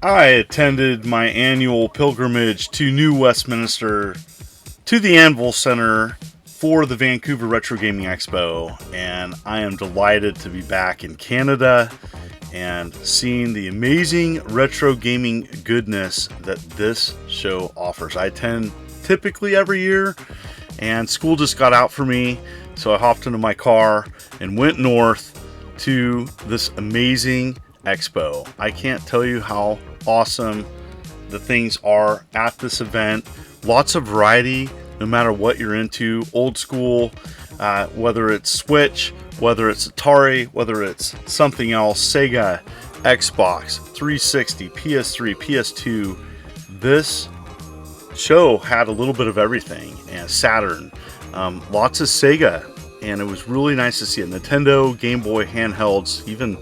I attended my annual pilgrimage to New Westminster to the Anvil Center for the Vancouver Retro Gaming Expo, and I am delighted to be back in Canada and seeing the amazing retro gaming goodness that this show offers. I attend typically every year, and school just got out for me, so I hopped into my car and went north to this amazing expo. I can't tell you how awesome the things are at this event. Lots of variety, no matter what you're into. Old school, whether it's Switch, whether it's Atari, whether it's something else, Sega, Xbox, 360, PS3, PS2. This show had a little bit of everything, and Saturn, lots of Sega, and it was really nice to see it. Nintendo, Game Boy, handhelds, even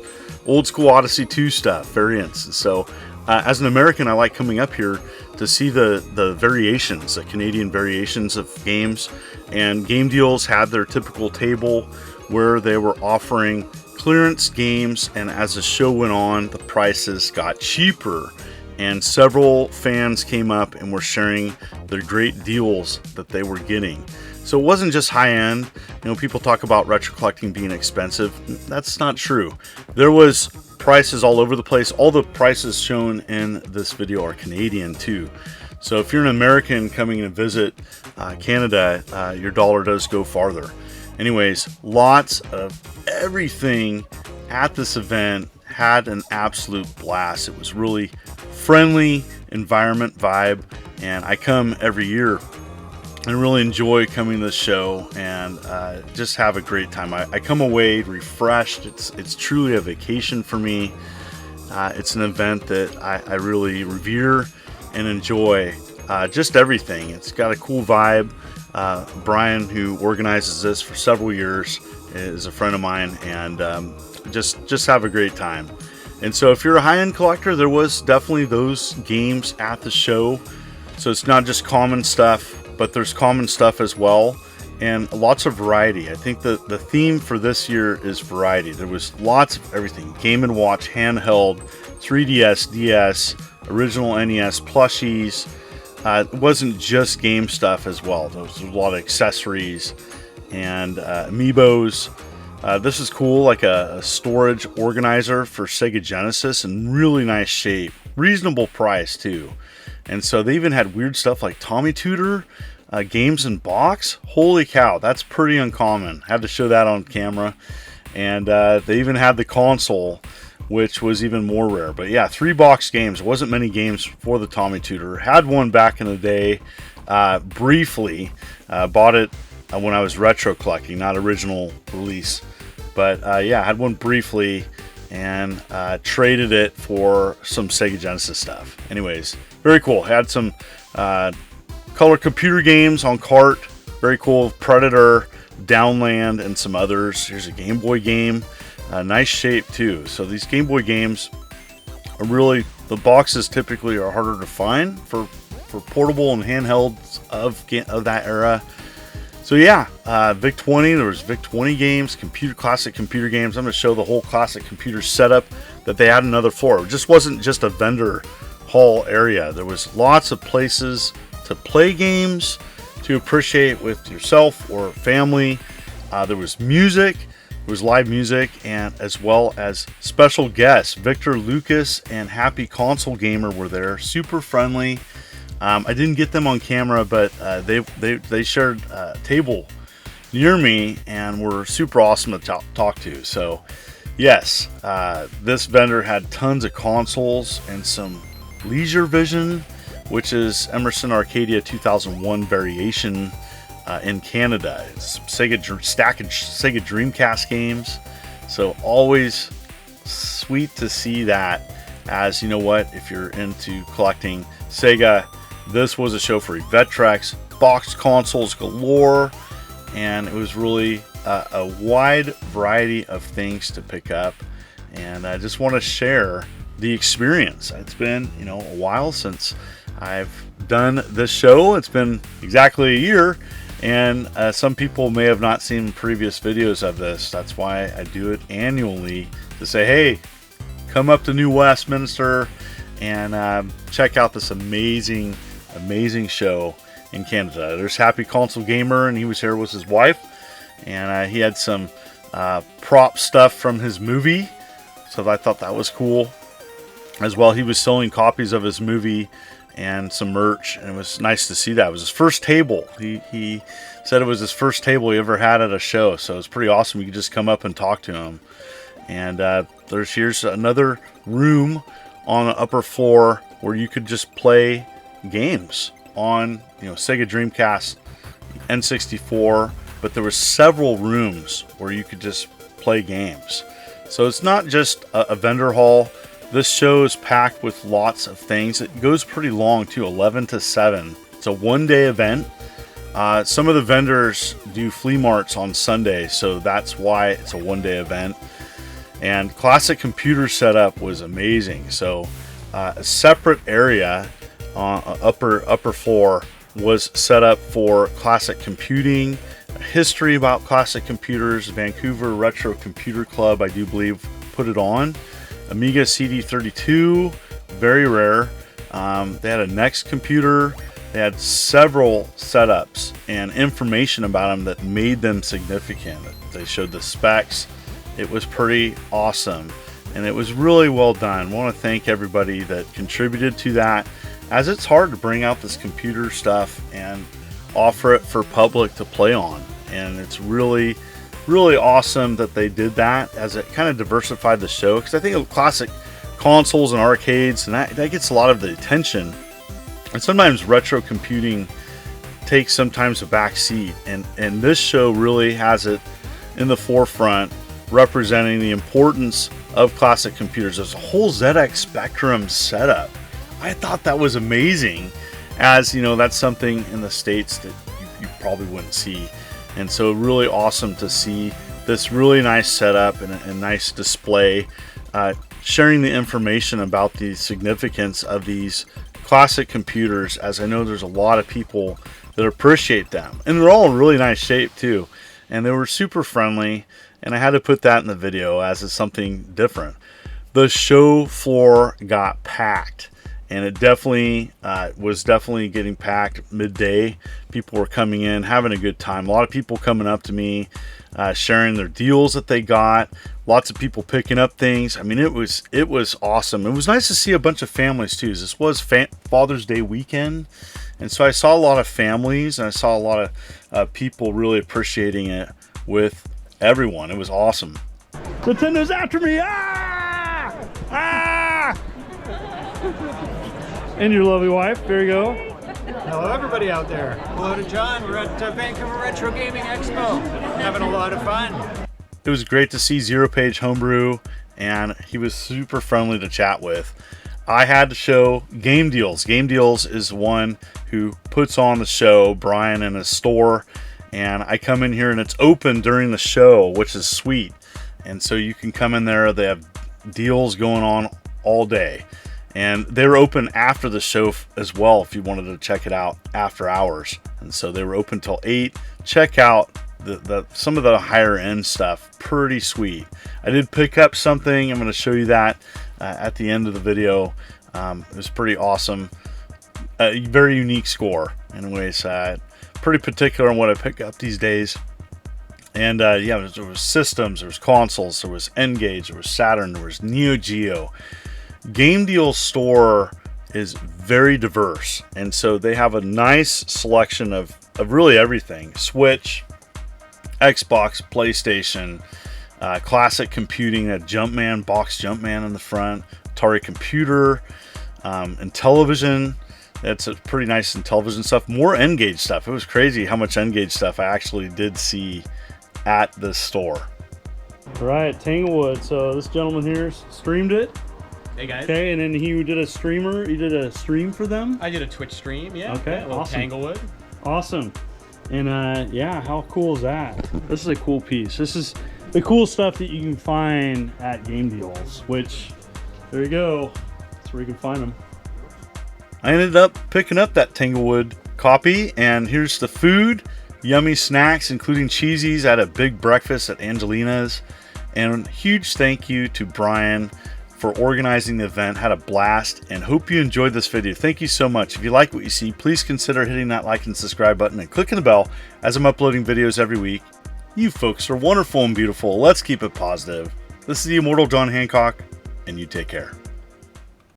old school Odyssey 2 stuff, variants. And so as an American, I like coming up here to see the variations, the Canadian variations of games. And Game Deals had their typical table where they were offering clearance games, and as the show went on, the prices got cheaper. And several fans came up and were sharing their great deals that they were getting. So it wasn't just high end. You know, people talk about retro collecting being expensive. That's not true. There was prices all over the place. All the prices shown in this video are Canadian too. So if you're an American coming to visit Canada, your dollar does go farther. Anyways, lots of everything at this event. Had an absolute blast. It was really friendly environment vibe, and I come every year and really enjoy coming to this show and just have a great time. I come away refreshed. It's truly a vacation for me. It's an event that I really revere and enjoy. Just everything. It's got a cool vibe. Brian, who organizes this for several years, is a friend of mine, and just have a great time. And so if you're a high-end collector, there was definitely those games at the show. So it's not just common stuff, but there's common stuff as well, and lots of variety. I think the theme for this year is variety. There was lots of everything: Game & Watch, handheld, 3DS, DS, original NES, plushies. It wasn't just game stuff as well. There was a lot of accessories and amiibos. This is cool, like a storage organizer for Sega Genesis, in really nice shape, reasonable price too. And so they even had weird stuff like Tommy Tutor games in box. Holy cow, that's pretty uncommon. Had to show that on camera. And they even had the console, which was even more rare. But yeah, 3-box games. Wasn't many games for the Tommy Tutor. Had one back in the day, briefly. Bought it when I was retro collecting, not original release. But yeah, had one briefly and traded it for some Sega Genesis stuff. Anyways, very cool. Had some color computer games on cart. Very cool. Predator, Downland, and some others. Here's a Game Boy game. Nice shape too. So these Game Boy games are really, the boxes typically are harder to find for portable and handhelds of that era. So yeah, VIC-20, there was VIC-20 games, classic computer games. I'm going to show the whole classic computer setup that they had another floor. It just wasn't just a vendor hall area. There was lots of places to play games, to appreciate with yourself or family. There was music, there was live music, and as well as special guests. Victor Lucas and Happy Console Gamer were there, super friendly. I didn't get them on camera, but they shared a table near me and were super awesome to talk to. So yes, this vendor had tons of consoles and some Leisure Vision, which is Emerson Arcadia 2001 variation in Canada. It's stack of Sega Dreamcast games. So always sweet to see that. As you know what, if you're into collecting Sega, this was a show for you. Vectrex, box consoles galore, and it was really a wide variety of things to pick up. And I just want to share the experience. It's been, a while since I've done this show. It's been exactly a year, and some people may have not seen previous videos of this. That's why I do it annually, to say, hey, come up to New Westminster and check out this amazing show in Canada. There's Happy Console Gamer, and he was here with his wife, and he had some prop stuff from his movie, so I thought that was cool as well. He was selling copies of his movie and some merch, and it was nice to see that. It was his first table. He said it was his first table he ever had at a show, so it's pretty awesome. You could just come up and talk to him. And here's another room on the upper floor where you could just play games on, Sega Dreamcast, N64, but there were several rooms where you could just play games. So it's not just a vendor hall. This show is packed with lots of things. It goes pretty long too, 11 to 7. It's a one-day event. Some of the vendors do flea marts on Sundays, so that's why it's a one-day event. And classic computer setup was amazing. So a separate area on upper floor was set up for classic computing, history about classic computers. Vancouver Retro Computer Club, I do believe, put it on. Amiga CD32, very rare. They had a Next computer. They had several setups and information about them that made them significant. They showed the specs. It was pretty awesome, and it was really well done. I want to thank everybody that contributed to that, as it's hard to bring out this computer stuff and offer it for public to play on. And it's really awesome that they did that, as it kind of diversified the show, because I think of classic consoles and arcades, and that gets a lot of the attention, and sometimes retro computing takes sometimes a back seat, and this show really has it in the forefront, representing the importance of classic computers. There's a whole ZX Spectrum setup. I thought that was amazing, as that's something in the States that you probably wouldn't see. And so really awesome to see this really nice setup and a nice display, sharing the information about the significance of these classic computers, as I know there's a lot of people that appreciate them. And they're all in really nice shape too. And they were super friendly, and I had to put that in the video as it's something different. The show floor got packed, and it definitely was getting packed midday. People were coming in, having a good time. A lot of people coming up to me, sharing their deals that they got. Lots of people picking up things. I mean, it was awesome. It was nice to see a bunch of families too. This was Father's Day weekend, and so I saw a lot of families, and I saw a lot of people really appreciating it with everyone. It was awesome. Nintendo's after me! Ah! Ah! And your lovely wife. There you go. Hello everybody out there. Hello to John. We're at Vancouver Retro Gaming Expo. Having a lot of fun. It was great to see Zero Page Homebrew, and he was super friendly to chat with. I had to show Game Deals. Game Deals is one who puts on the show, Brian, in his store, and I come in here and it's open during the show, which is sweet. And so you can come in there. They have deals going on all day. And they were open after the show as well if you wanted to check it out after hours. And so they were open till 8. Check out some of the higher end stuff. Pretty sweet. I did pick up something. I'm going to show you that at the end of the video. It was pretty awesome. A very unique score. Anyways, pretty particular on what I pick up these days. And yeah, there was systems, there was consoles, there was N-Gage, there was Saturn, there was Neo Geo. Game Deal store is very diverse, and so they have a nice selection of really everything. Switch, Xbox, PlayStation, classic computing, a Jumpman, box Jumpman in the front, Atari computer, and television. It's a pretty nice in television stuff. More N-Gage stuff. It was crazy how much N-Gage stuff I actually did see at this store. All right, Tanglewood. So this gentleman here streamed it. Hey guys. Okay, and then he did a stream for them? I did a Twitch stream, yeah. Okay, yeah, awesome. Tanglewood. Awesome. And yeah, how cool is that? This is a cool piece. This is the cool stuff that you can find at Game Deals, which, there you go. That's where you can find them. I ended up picking up that Tanglewood copy, and here's the food. Yummy snacks, including cheesies. I had a big breakfast at Angelina's. And huge thank you to Brian for organizing the event. Had a blast and hope you enjoyed this video. Thank you so much. If you like what you see, please consider hitting that like and subscribe button and clicking the bell as I'm uploading videos every week. You folks are wonderful and beautiful. Let's keep it positive. This is the immortal John Hancock, and you take care.